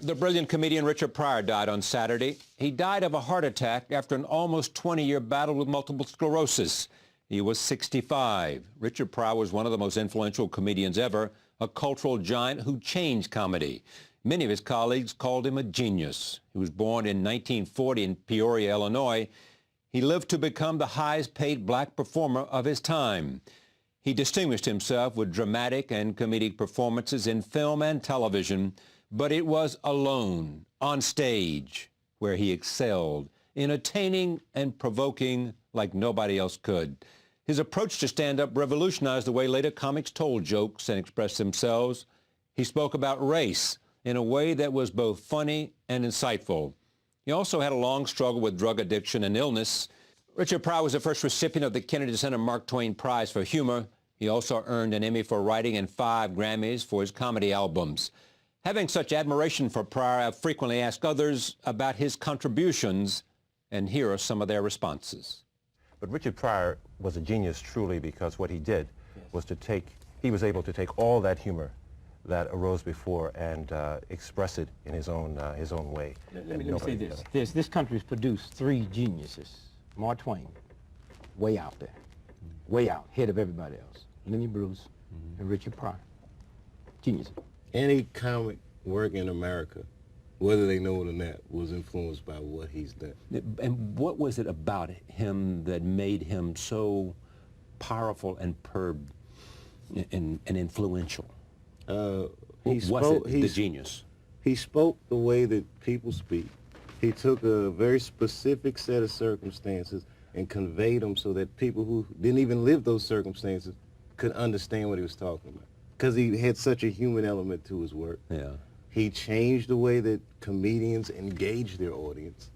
The brilliant comedian Richard Pryor died on Saturday. He died of a heart attack after an almost 20-year battle with multiple sclerosis. He was 65. Richard Pryor was one of the most influential comedians ever, a cultural giant who changed comedy. Many of his colleagues called him a genius. He was born in 1940 in Peoria, Illinois. He lived to become the highest-paid black performer of his time. He distinguished himself with dramatic and comedic performances in film and television, but it was alone, on stage, where he excelled, entertaining and provoking like nobody else could. His approach to stand-up revolutionized the way later comics told jokes and expressed themselves. He spoke about race in a way that was both funny and insightful. He also had a long struggle with drug addiction and illness. Richard Pryor was the first recipient of the Kennedy Center Mark Twain Prize for Humor. He also earned an Emmy for writing and 5 Grammys for his comedy albums. Having such admiration for Pryor, I've frequently asked others about his contributions, and here are some of their responses. But Richard Pryor was a genius truly, because what he did was he was able to take all that humor that arose before and express it in his own way. Let me say this. This country's produced 3 geniuses. Mark Twain, way out there, way out, head of everybody else. Lenny Bruce and Richard Pryor, geniuses. Any comic work in America, whether they know it or not, was influenced by what he's done. And what was it about him that made him so powerful and and influential? He was the genius? He spoke the way that people speak. He took a very specific set of circumstances and conveyed them so that people who didn't even live those circumstances could understand what he was talking about. Because he had such a human element to his work. Yeah. He changed the way that comedians engage their audience,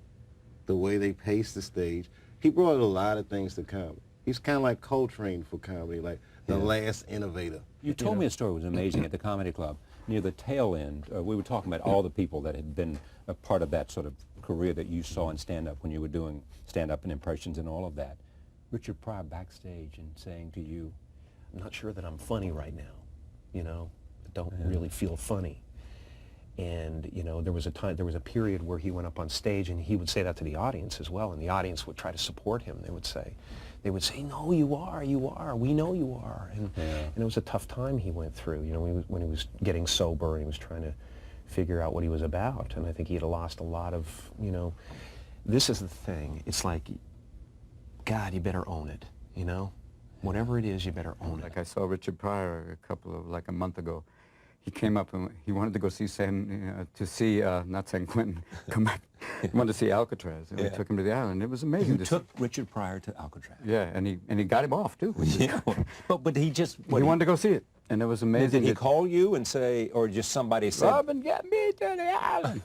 the way they pace the stage. He brought a lot of things to comedy. He's kind of like Coltrane for comedy, like the last innovator. You told me a story that was amazing at the Comedy Club. Near the tail end, we were talking about all the people that had been a part of that sort of career that you saw in stand-up when you were doing stand-up and impressions and all of that. Richard Pryor backstage and saying to you, "I'm not sure that I'm funny right now. You know, I don't really feel funny." And, you know, there was a period where he went up on stage and he would say that to the audience as well, and the audience would try to support him. They would say, "No, you are, we know you are." And it was a tough time he went through, you know, when he was getting sober and he was trying to figure out what he was about. And I think he had lost a lot of, you know, this is the thing. It's like, God, you better own it, you know? Whatever it is, you better own it. Like I saw Richard Pryor like a month ago. He came up and he wanted to go see not San Quentin, come back. He wanted to see Alcatraz. And we took him to the island. It was amazing. You took Richard Pryor to Alcatraz. Yeah, and he got him off too. Yeah, but he just... He wanted to go see it, and it was amazing. Did he call you and say, or just somebody said... "Robin, get me to the island.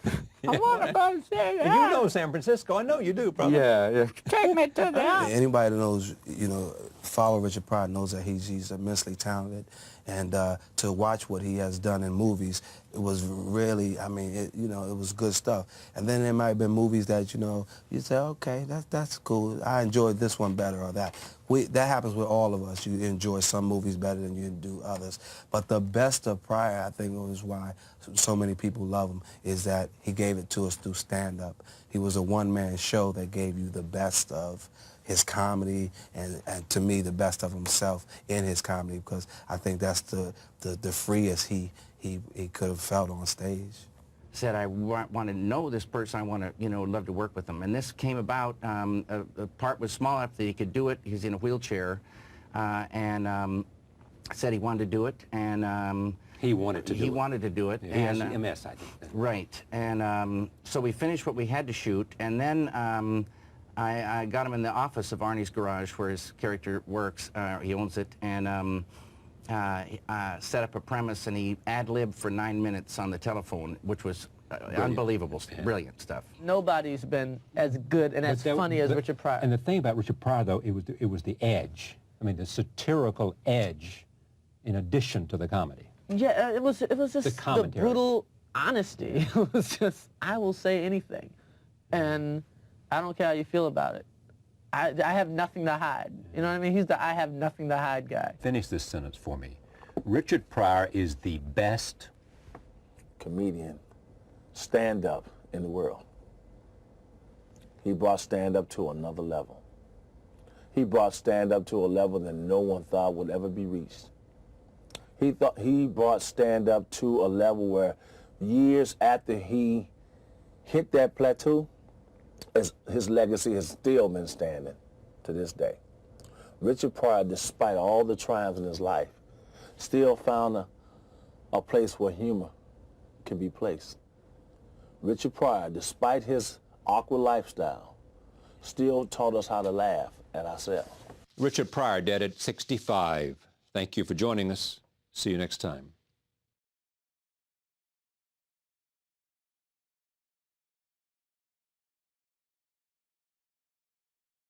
I want to go see the island." You know San Francisco. I know you do, brother. Yeah. Take me to the island. Anybody that knows, you know, follow Richard Pryor knows that he's immensely talented, and to watch what he has done in movies, it was really, I mean, it was good stuff. And then there might have been movies that, you know, you say, okay, that's cool. I enjoyed this one better or that. That happens with all of us. You enjoy some movies better than you do others. But the best of Pryor, I think, was why so many people love him, is that he gave it to us through stand-up. He was a one-man show that gave you the best of his comedy and to me, the best of himself in his comedy, because I think that's the freest he could have felt on stage. Said, I want to know this person, I want to, love to work with them. And this came about, the part was small enough that he could do it. He's in a wheelchair, and said he wanted to do it, and he wanted to do it. He wanted to do it. Yeah, he has MS, I think. Right, and so we finished what we had to shoot, and then I got him in the office of Arnie's garage where his character works. He owns it, and set up a premise, and he ad-libbed for 9 minutes on the telephone, which was unbelievable, brilliant stuff. Nobody's been as good and as funny as Richard Pryor. And the thing about Richard Pryor, though, it was the edge. I mean, the satirical edge, in addition to the comedy. Yeah, it was just the brutal honesty. It was just, I will say anything, and I don't care how you feel about it. I have nothing to hide. You know what I mean? He's the I have nothing to hide guy. Finish this sentence for me. Richard Pryor is the best comedian stand-up in the world. He brought stand-up to another level. He brought stand-up to a level that no one thought would ever be reached. He brought stand-up to a level where years after he hit that plateau, his legacy has still been standing to this day. Richard Pryor, despite all the triumphs in his life, still found a place where humor can be placed. Richard Pryor, despite his awkward lifestyle, still taught us how to laugh at ourselves. Richard Pryor, dead at 65. Thank you for joining us. See you next time.